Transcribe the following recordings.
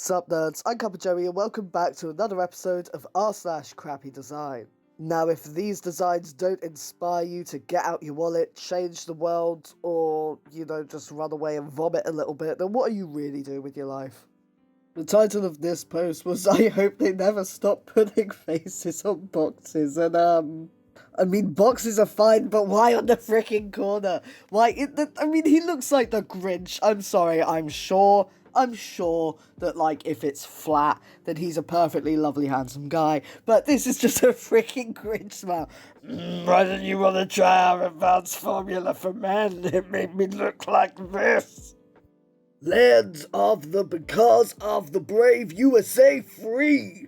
Sup nerds, I'm CuppaJoey and welcome back to another episode of r/crappydesign. Now if these designs don't inspire you to get out your wallet, change the world, or, just run away and vomit a little bit, then what are you really doing with your life? The title of this post was I hope they never stop putting faces on boxes, and boxes are fine, but why on the freaking corner? Why, he looks like the Grinch. I'm sorry, I'm sure that, if it's flat, then he's a perfectly lovely, handsome guy, but this is just a freaking Grinch smile. Why don't you want to try our advanced formula for men? It made me look like this. Land of the because of the brave USA free!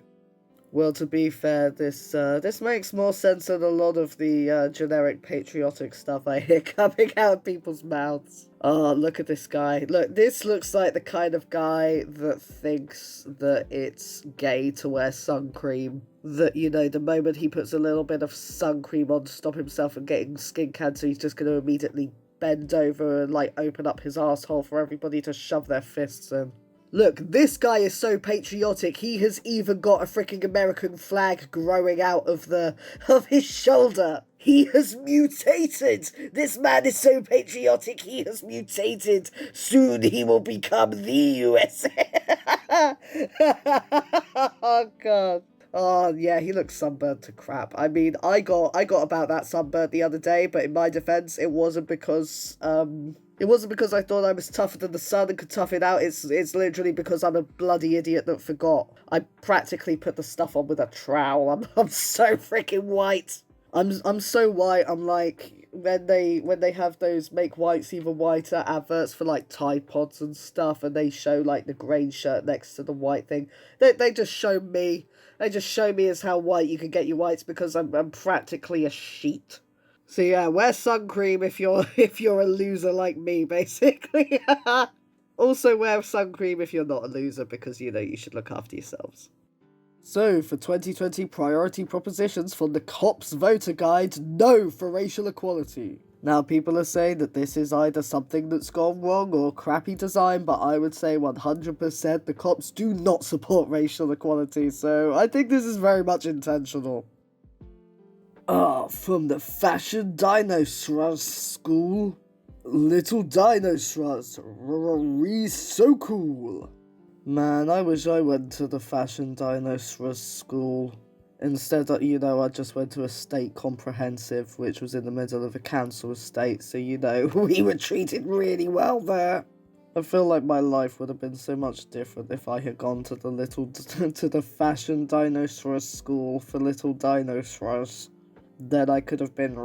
Well, to be fair, this makes more sense than a lot of the generic patriotic stuff I hear coming out of people's mouths. Oh, look at this guy. Look, this looks like the kind of guy that thinks that it's gay to wear sun cream. That, the moment he puts a little bit of sun cream on to stop himself from getting skin cancer, he's just going to immediately bend over and, open up his asshole for everybody to shove their fists in. Look, this guy is so patriotic, he has even got a freaking American flag growing out of his shoulder. He has mutated! This man is so patriotic, he has mutated. Soon he will become the USA. Oh, God. Oh, yeah, he looks sunburned to crap. I got about that sunburn the other day, but in my defense, it wasn't because I thought I was tougher than the sun and could tough it out. It's literally because I'm a bloody idiot that forgot. I practically put the stuff on with a trowel. I'm so freaking white. I'm so white. I'm like, when they have those make whites even whiter adverts for Tide Pods and stuff, and they show the grey shirt next to the white thing, they just show me. They just show me as how white you can get your whites because I'm practically a sheet. So yeah, wear sun cream if you're a loser like me, basically. Also wear sun cream if you're not a loser because you should look after yourselves. So for 2020 priority propositions from the COPS voter guide, no for racial equality. Now people are saying that this is either something that's gone wrong or crappy design, but I would say 100% the COPS do not support racial equality, so I think this is very much intentional. From the Fashion Dinosaurs School. Little dinosaurs, so cool. Man, I wish I went to the Fashion Dinosaurs School. Instead, I just went to a state comprehensive, which was in the middle of a council estate, so, we were treated really well there. I feel like my life would have been so much different if I had gone to the Fashion Dinosaurs School for little dinosaurs. Then I could have been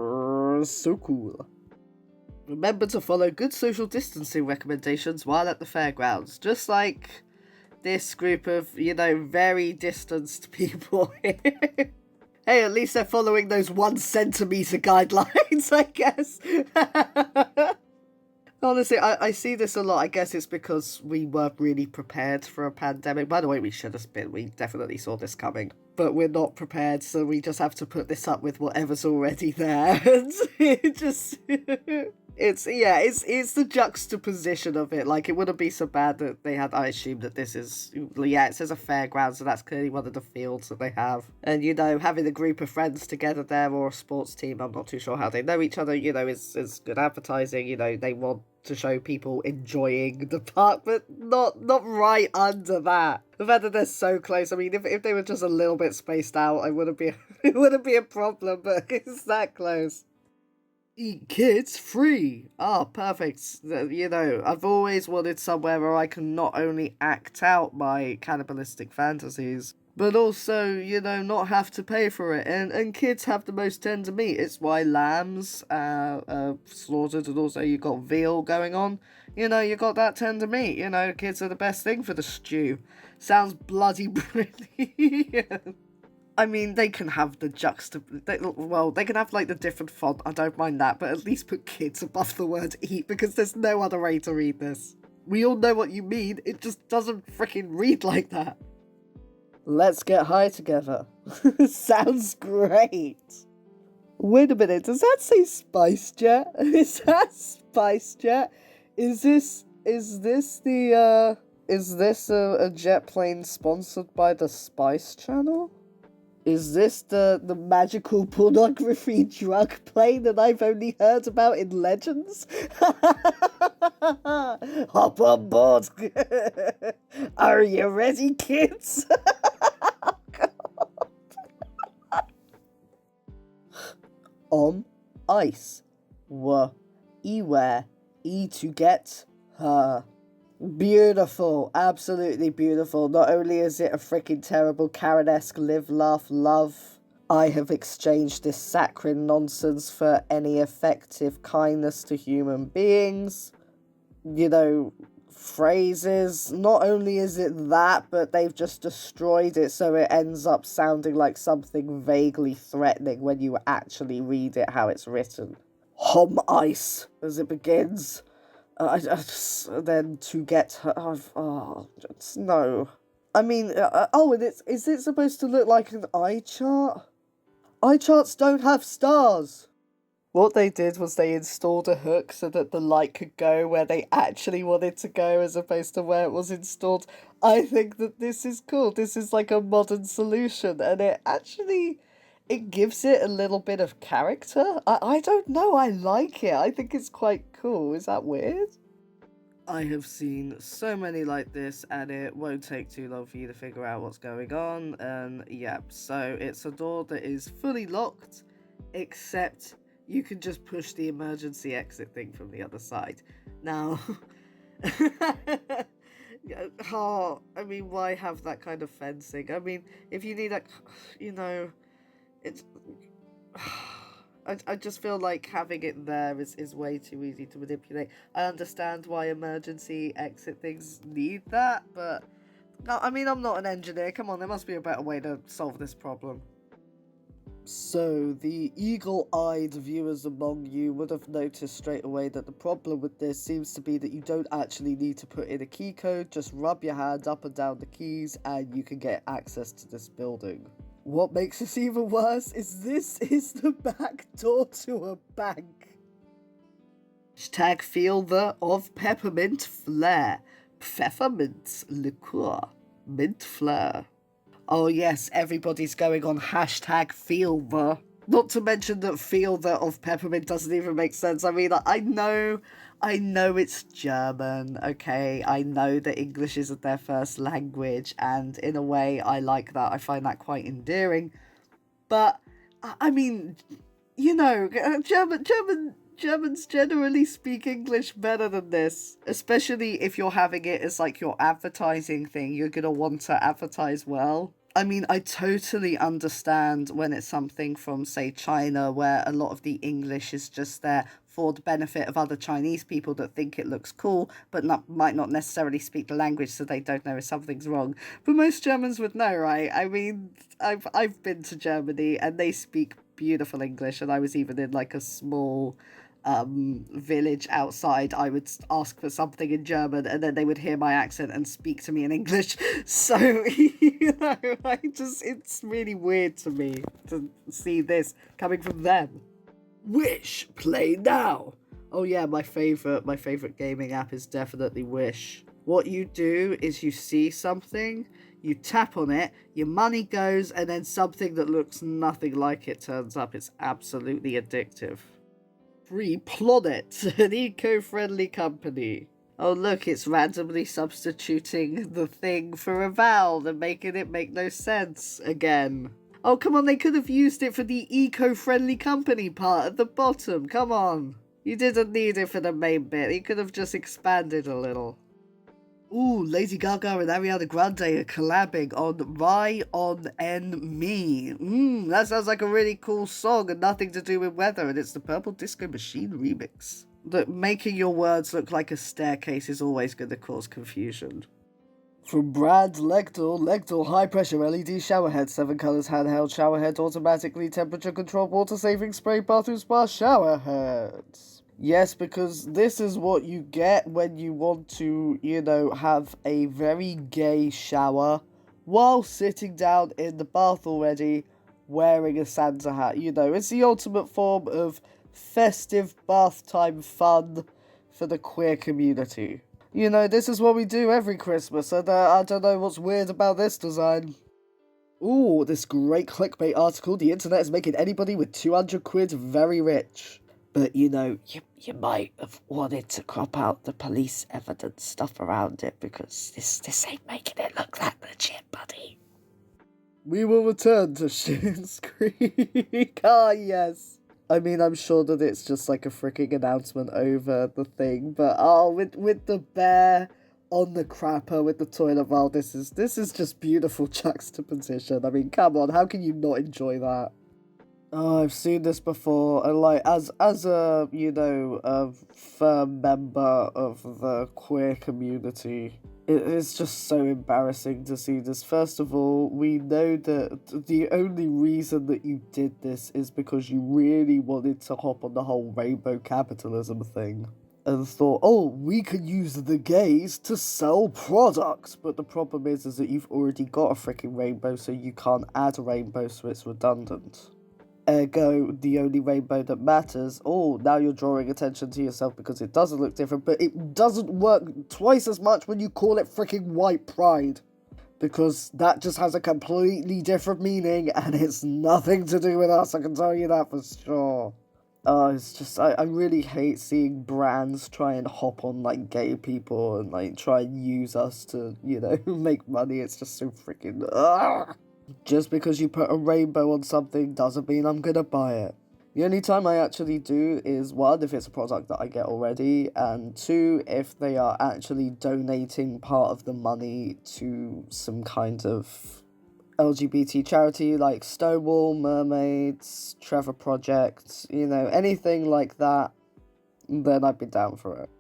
so cool. Remember to follow good social distancing recommendations while at the fairgrounds, just like this group of, very distanced people here. Hey, at least they're following those 1 centimetre guidelines, I guess. Honestly, I see this a lot. I guess it's because we weren't really prepared for a pandemic. By the way, we should have been. We definitely saw this coming. But we're not prepared, so we just have to put this up with whatever's already there. And it's the juxtaposition of it. It wouldn't be so bad that they had, I assume that this is, it says a fairground, so that's clearly one of the fields that they have. And, having a group of friends together there, or a sports team, I'm not too sure how they know each other, is good advertising. They want to show people enjoying the park, but not right under that. The fact that they're so close, if they were just a little bit spaced out, it wouldn't be a problem, but it's that close. Eat kids free. Perfect. I've always wanted somewhere where I can not only act out my cannibalistic fantasies, but also, not have to pay for it. And kids have the most tender meat. It's why lambs are slaughtered, and also you got veal going on. You got that tender meat. Kids are the best thing for the stew. Sounds bloody brilliant. They can have the they can have, the different font, I don't mind that, but at least put kids above the word eat, because there's no other way to read this. We all know what you mean, it just doesn't freaking read like that. Let's get high together. Sounds great. Wait a minute, does that say Spice Jet? Is that Spice Jet? Is this the, Is this a jet plane sponsored by the Spice Channel? Is this the magical pornography drug plane that I've only heard about in legends? Hop on board! Are you ready, kids? On ice. Where to get her. Beautiful, absolutely beautiful. Not only is it a freaking terrible Karen-esque live, laugh, love, I have exchanged this saccharine nonsense for any effective kindness to human beings. You know, phrases. Not only is it that, but they've just destroyed it so it ends up sounding like something vaguely threatening when you actually read it how it's written. Hom ice, as it begins. Then to get her... no. I mean, and is it supposed to look like an eye chart? Eye charts don't have stars. What they did was they installed a hook so that the light could go where they actually wanted to go as opposed to where it was installed. I think that this is cool. This is like a modern solution, and it gives it a little bit of character. I don't know, I like it. I think it's quite cool. Is that weird? I have seen so many like this, and it won't take too long for you to figure out what's going on. And yeah, so it's a door that is fully locked, except you can just push the emergency exit thing from the other side. Now, I mean, why have that kind of fencing? I mean, if you need it's... I just feel like having it there is way too easy to manipulate. I understand why emergency exit things need that, but... No, I mean, I'm not an engineer. Come on, there must be a better way to solve this problem. So, the eagle-eyed viewers among you would have noticed straight away that the problem with this seems to be that you don't actually need to put in a key code, just rub your hand up and down the keys and you can get access to this building. What makes this even worse is this is the back door to a bank. Hashtag feel the of peppermint flair. Pfeffermint liqueur. Mint flair. Oh yes, everybody's going on hashtag feel the. Not to mention that feel the of peppermint doesn't even make sense. I mean, I know it's German, okay? I know that English isn't their first language, and in a way, I like that. I find that quite endearing. But, I mean, you know, Germans generally speak English better than this. Especially if you're having it as, like, your advertising thing. You're gonna want to advertise well. I mean, I totally understand when it's something from, say, China, where a lot of the English is just there for the benefit of other Chinese people that think it looks cool, but might not necessarily speak the language, so they don't know if something's wrong. But most Germans would know, right? I mean, I've been to Germany, and they speak beautiful English, and I was even in, like, a small... village outside. I would ask for something in German and then they would hear my accent and speak to me in English. So, you know, it's really weird to me to see this coming from them. Wish, play now. Oh yeah, my favorite gaming app is definitely Wish. What you do is you see something, you tap on it, your money goes, and then something that looks nothing like it turns up. It's absolutely addictive. Free Planet, an eco-friendly company. Oh look, it's randomly substituting the thing for a vowel and making it make no sense again. Oh come on, they could have used it for the eco-friendly company part at the bottom, come on. You didn't need it for the main bit, you could have just expanded a little. Ooh, Lady Gaga and Ariana Grande are collabing on Rye on N Me. That sounds like a really cool song and nothing to do with weather, and it's the Purple Disco Machine remix. Look, making your words look like a staircase is always going to cause confusion. From brand Legdor high pressure LED showerhead, 7 colors handheld showerhead, automatically temperature controlled water saving spray bathroom spa showerheads. Yes, because this is what you get when you want to, you know, have a very gay shower while sitting down in the bath already, wearing a Santa hat. You know, it's the ultimate form of festive bath time fun for the queer community. You know, this is what we do every Christmas, and I don't know what's weird about this design. Ooh, this great clickbait article, the internet is making anybody with 200 quid very rich. But, you know, you might have wanted to crop out the police evidence stuff around it, because this ain't making it look that legit, buddy. We will return to Schitt's Creek. Ah, yes. I mean, I'm sure that it's just like a freaking announcement over the thing, but with the bear on the crapper with the toilet roll, this is just beautiful juxtaposition. I mean, come on, how can you not enjoy that? Oh, I've seen this before, and like as a a firm member of the queer community, it is just so embarrassing to see this. First of all, we know that the only reason that you did this is because you really wanted to hop on the whole rainbow capitalism thing. And thought, oh, we could use the gays to sell products. But the problem is that you've already got a freaking rainbow, so you can't add a rainbow, so it's redundant. Ergo, the only rainbow that matters, oh, now you're drawing attention to yourself because it doesn't look different, but it doesn't work twice as much when you call it freaking white pride. Because that just has a completely different meaning, and it's nothing to do with us, I can tell you that for sure. It's just, I really hate seeing brands try and hop on, like, gay people and, like, try and use us to, make money. It's just so freaking, Just because you put a rainbow on something doesn't mean I'm gonna buy it. The only time I actually do is, one, if it's a product that I get already, and two, if they are actually donating part of the money to some kind of LGBT charity like Stonewall, Mermaids, Trevor Project, anything like that, then I'd be down for it.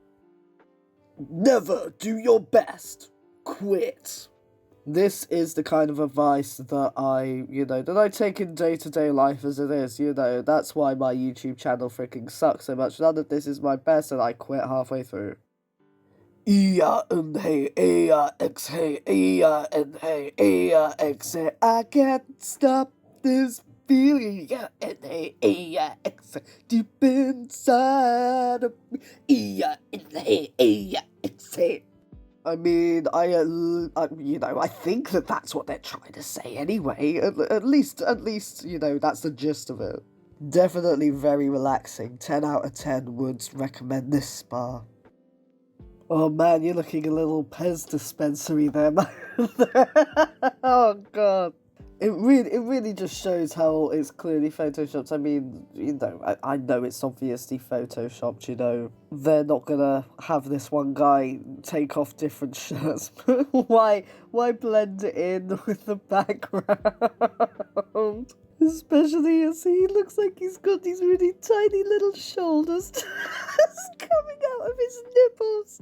Never do your best. Quit. This is the kind of advice that I take in day-to-day life as it is, that's why my YouTube channel freaking sucks so much. None of this is my best, and I quit halfway through. I can't stop this feeling, deep inside of me, I mean, I think that's what they're trying to say anyway. At least, that's the gist of it. Definitely very relaxing. 10 out of 10 would recommend this spa. Oh man, you're looking a little Pez dispensary there, man. Oh god. It really just shows how it's clearly photoshopped. I mean, I know it's obviously photoshopped, They're not gonna have this one guy take off different shirts. Why blend it in with the background? Especially as he looks like he's got these really tiny little shoulders coming out of his nipples.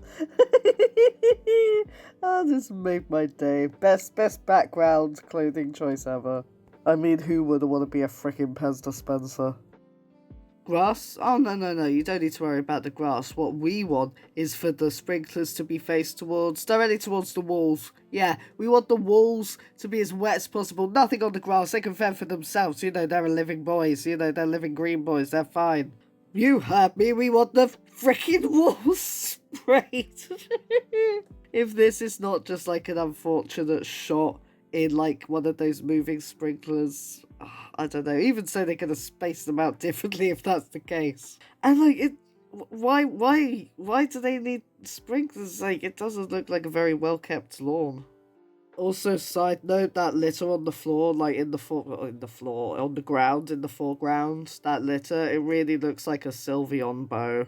Oh, this made my day. Best background clothing choice ever. I mean, who would want to be a frickin' Pez dispenser? Grass? Oh, no, you don't need to worry about the grass. What we want is for the sprinklers to be faced directly towards the walls. Yeah, we want the walls to be as wet as possible. Nothing on the grass. They can fend for themselves. They're a living boys. They're living green boys. They're fine. You heard me. We want the frickin' walls sprayed. If this is not just like an unfortunate shot in like one of those moving sprinklers, I don't know. Even so, they're gonna space them out differently if that's the case. And like, why do they need sprinklers? Like, it doesn't look like a very well kept lawn. Also, side note, that litter on the floor, like on the ground in the foreground, that litter, it really looks like a Sylveon bow.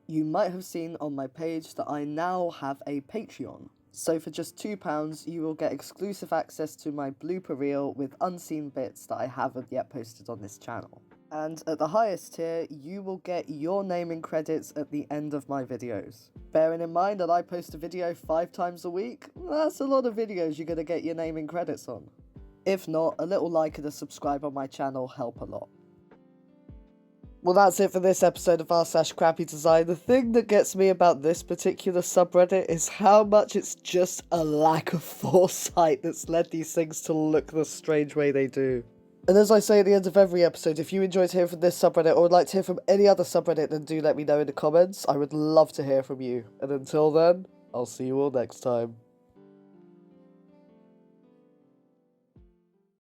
You might have seen on my page that I now have a Patreon. So for just £2, you will get exclusive access to my blooper reel with unseen bits that I haven't yet posted on this channel. And at the highest tier, you will get your name in credits at the end of my videos. Bearing in mind that I post a video 5 times a week, that's a lot of videos you're going to get your name in credits on. If not, a little like and a subscribe on my channel help a lot. Well, that's it for this episode of r/crappydesign. The thing that gets me about this particular subreddit is how much it's just a lack of foresight that's led these things to look the strange way they do. And as I say at the end of every episode, if you enjoyed hearing from this subreddit or would like to hear from any other subreddit, then do let me know in the comments. I would love to hear from you. And until then, I'll see you all next time.